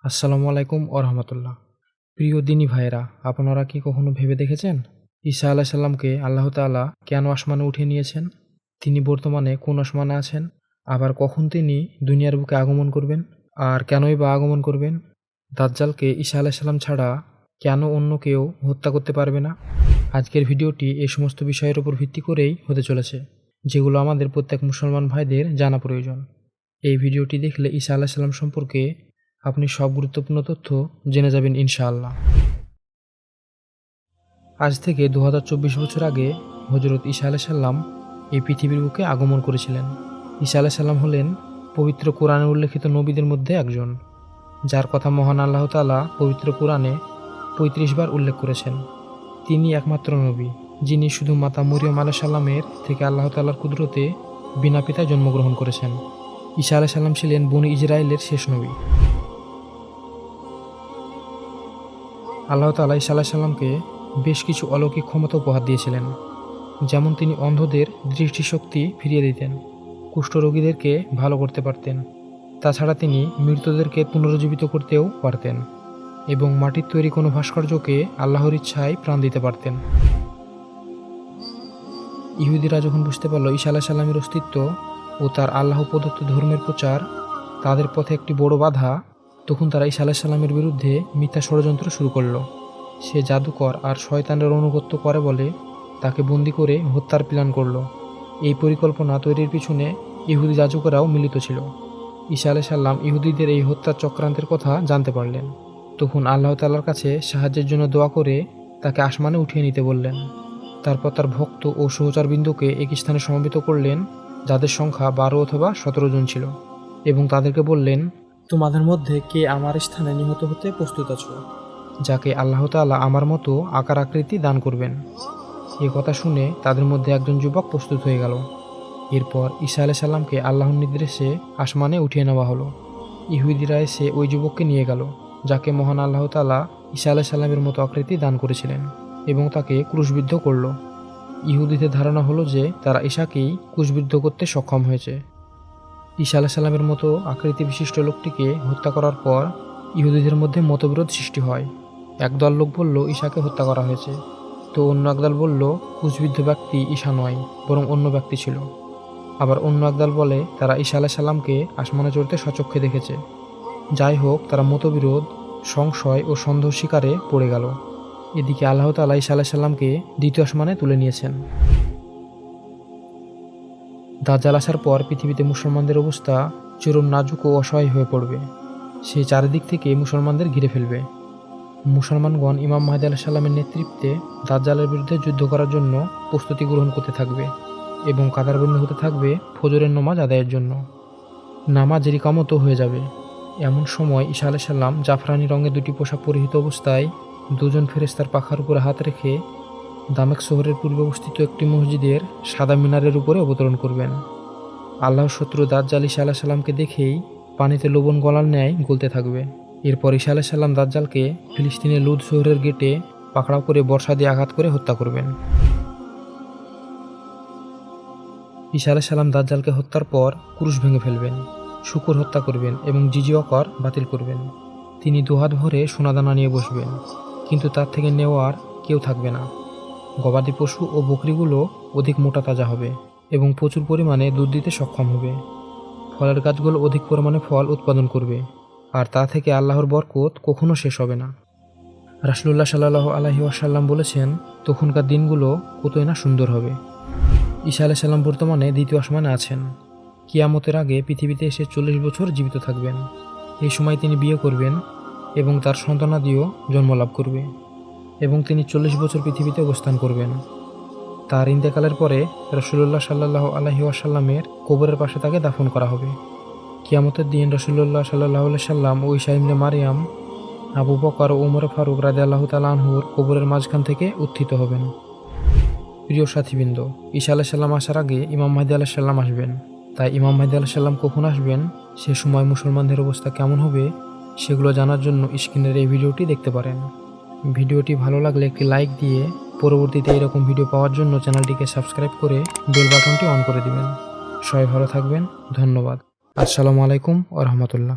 আসসালামু আলাইকুম ওয়া রাহমাতুল্লাহ। প্রিয় দিনী ভাইয়েরা, আপনারা কি কখনো ভেবে দেখেছেন ঈসা আলাইহিস সালামকে আল্লাহ তাআলা কেন আসমানে উঠিয়ে নিয়েছেন? তিনি বর্তমানে কোন আসমানে আছেন? আবার কখন তিনি দুনিয়ার বুকে আগমন করবেন? আর কেনই বা আগমন করবেন? দাজ্জালকে ঈসা আলাইহিস সালাম ছাড়া কেন অন্য কেউ হত্যা করতে পারবে না? আজকের ভিডিওটি এই সমস্ত বিষয়ের উপর ভিত্তি করেই হতে চলেছে, যেগুলো আমাদের প্রত্যেক মুসলমান ভাইদের জানা প্রয়োজন। এই ভিডিওটি দেখলে ঈসা আলাইহিস সালাম সম্পর্কে আপনি সব গুরুত্বপূর্ণ তথ্য জেনে যাবেন ইনশাআল্লাহ। আজ থেকে 2024 বছর আগে হযরত ঈসা আলাইহিস সালাম এই পৃথিবীর বুকে আগমন করেছিলেন। ঈসা আলাইহিস সালাম হলেন পবিত্র কোরআনে উল্লেখিত নবীদের মধ্যে একজন, যার কথা মহান আল্লাহ তাআলা পবিত্র কোরআনে 35 বার উল্লেখ করেছেন। তিনি একমাত্র নবী, যিনি শুধু মাতা মরিয়ম আলাইহিস সালামের থেকে আল্লাহ তাআলার কুদরতে বিনা পিতায় জন্মগ্রহণ করেছেন। ঈসা আলাইহিস সালাম ছিলেন বনী ইসরাইলের শেষ নবী। আল্লাহ তাআলা ঈসা আলাইহিস সালামকে বেশ কিছু অলৌকিক ক্ষমতা উপহার দিয়েছিলেন। যেমন তিনি অন্ধদের দৃষ্টিশক্তি ফিরিয়ে দিতেন, কুষ্ঠরোগীদেরকে ভালো করতে পারতেন। তাছাড়া তিনি মৃতদেরকে পুনরুজ্জীবিত করতেও পারতেন এবং মাটির তৈরি কোনো ভাস্কর্যকে আল্লাহর ইচ্ছায় প্রাণ দিতে পারতেন। ইহুদিরা যখন বুঝতে পারল ঈসা আলাইহিস সালামের অস্তিত্ব ও তার আল্লাহ প্রদত্ত ধর্মের প্রচার তাদের পথে একটি বড় বাধা, তখন তারা ঈসা আলাইহিস সালামের বিরুদ্ধে মিথ্যা ষড়যন্ত্র শুরু করল। সে জাদুকর আর শয়তানের অনুগত্য করে বলে তাকে বন্দি করে হত্যার প্ল্যান করল। এই পরিকল্পনা তৈরির পিছনে ইহুদি যাজকেরাও মিলিত ছিল। ঈসা আলাইহিস সালাম ইহুদিদের এই হত্যার চক্রান্তের কথা জানতে পারলেন। তখন আল্লাহ তাআলার কাছে সাহায্যের জন্য দোয়া করে তাকে আসমানে উঠিয়ে নিতে বললেন। তারপর তার ভক্ত ও সহচরবৃন্দকে এক স্থানে সমবেত করলেন, যাদের সংখ্যা 12 অথবা 17 জন ছিল, এবং তাদেরকে বললেন, তোমাদের মধ্যে কে আমার স্থানে নিহত হতে প্রস্তুত আছো, যাকে আল্লাহ তাআলা আমার মতো আকার আকৃতি দান করবেন। এ কথা শুনে তাদের মধ্যে একজন যুবক প্রস্তুত হয়ে গেল। এরপর ঈসা আলাইহিস সালামকে আল্লাহর নির্দেশে আসমানে উঠিয়ে নেওয়া হলো। ইহুদিরা এসে ওই যুবককে নিয়ে গেল, যাকে মহান আল্লাহ তাআলা ঈসা আলাইহিস সালামের মতো আকৃতি দান করেছিলেন, এবং তাকে ক্রুশবিদ্ধ করল। ইহুদিদের ধারণা হলো যে তারা ঈসাকেই ক্রুশবিদ্ধ করতে সক্ষম হয়েছে। ঈসা আলাইহিস সালামের মতো আকৃতি বিশিষ্ট লোকটিকে হত্যা করার পর ইহুদিদের মধ্যে মতবিরোধ সৃষ্টি হয়। একদল লোক বলল ঈসাকে হত্যা করা হয়েছে, তো অন্য একদল বলল ক্রুশবিদ্ধ ব্যক্তি ঈসা নয়, বরং অন্য ব্যক্তি ছিল। আবার অন্য একদল বলে তারা ঈসা আলাইহিস সালামকে আসমানে চড়তে স্বচক্ষে দেখেছে। যাই হোক, তারা মতবিরোধ, সংশয় ও সন্দেহ শিকারে পড়ে গেল। এদিকে আল্লাহ তাআলা ঈসা আলাইহিস সালামকে দ্বিতীয় আসমানে তুলে নিয়েছেন। দাজ্জাল আসার পর পৃথিবীতে মুসলমানদের অবস্থা চরম নাজুক ও অসহায় হয়ে পড়বে। সে চারিদিক থেকে মুসলমানদের ঘিরে ফেলবে। মুসলমানগণ ইমাম মাহদী আলাইহিস সালামের নেতৃত্বে দাজ্জালের বিরুদ্ধে যুদ্ধ করার জন্য প্রস্তুতি গ্রহণ করতে থাকবে এবং কাতারবদ্ধ হতে থাকবে ফজরের নামাজ আদায়ের জন্য। নামাজের ইকামতও হয়ে যাবে। এমন সময় ঈসা আলাইহিস সালাম জাফরানি রঙের দুটি পোশাক পরিহিত অবস্থায় দুজন ফেরেশতার পাখার উপরে হাত রেখে দামেস্ক শহরের পূর্বে অবস্থিত একটি মসজিদের সাদা মিনারের উপরে অবতরণ করবেন। আল্লাহর শত্রু দাজ্জাল ঈসা আলাইহিস সালামকে দেখেই পানিতে লবণ গলার ন্যায় গলতে থাকবে। এরপর ঈসা আলাইহিস সালাম দাজ্জালকে ফিলিস্তিনের লুদ শহরের গেটে পাকড়াও করে বর্শা দিয়ে আঘাত করে হত্যা করবেন। ঈসা আলাইহিস সালাম দাজ্জালকে হত্যার পর ক্রুশ ভেঙে ফেলবেন, শূকর হত্যা করবেন এবং জিজিয়া কর বাতিল করবেন। তিনি দুহাত ভরে সোনাদানা নিয়ে বসবেন, কিন্তু তার থেকে নেওয়ার কেউ থাকবে না। গবাদি পশু ও বকরিগুলো অধিক মোটা তাজা হবে এবং প্রচুর পরিমাণে দুধ দিতে সক্ষম হবে। ফলের গাছগুলো অধিক পরিমাণে ফল উৎপাদন করবে, আর তা থেকে আল্লাহর বরকত কখনো শেষ হবে না। রাসূলুল্লাহ সাল্লাল্লাহু আলাইহি ওয়াসাল্লাম বলেছেন, তখনকার দিনগুলো কতই না সুন্দর হবে। ঈসা আলাইহিস সালাম বর্তমানে দ্বিতীয় আসমানে আছেন। কিয়ামতের আগে পৃথিবীতে এসে 40 বছর জীবিত থাকবেন। এই সময় তিনি বিয়ে করবেন এবং তার সন্তানাদিও জন্মলাভ করবে, এবং তিনি 40 বছর পৃথিবীতে অবস্থান করবেন। তার ইন্তেকালের পরে রাসূলুল্লাহ সাল্লাল্লাহু আলাইহি ওয়াসাল্লামের কবরের পাশে তাকে দাফন করা হবে। কিয়ামতের দিন রাসূলুল্লাহ সাল্লাল্লাহু আলাইহি সাল্লাম ও ঈসা ইবনে মারইয়াম, আবু বকর ও ওমর ফারুক রাদিয়াল্লাহু তাআলা আনহুর কবরের মাঝখান থেকে উত্থিত হবেন। প্রিয় সাথীবৃন্দ, ঈসা আলাইহিস সালাম আসার আগে ইমাম মাহদী আলাইহিস সালাম আসবেন। তাই ইমাম মাহদী আলাইহিস সালাম কখন আসবেন, সে সময় মুসলমানদের অবস্থা কেমন হবে, সেগুলো জানার জন্য স্ক্রিনের এই ভিডিওটি দেখতে পারেন। ভিডিওটি ভালো লাগলে একটি লাইক দিয়ে পরবর্তীতে এরকম ভিডিও পাওয়ার জন্য চ্যানেলটিকে সাবস্ক্রাইব করে বেল বাটনটি অন করে দিবেন। সবাই ভালো থাকবেন। ধন্যবাদ। আসসালামু আলাইকুম ওয়া রাহমাতুল্লাহ।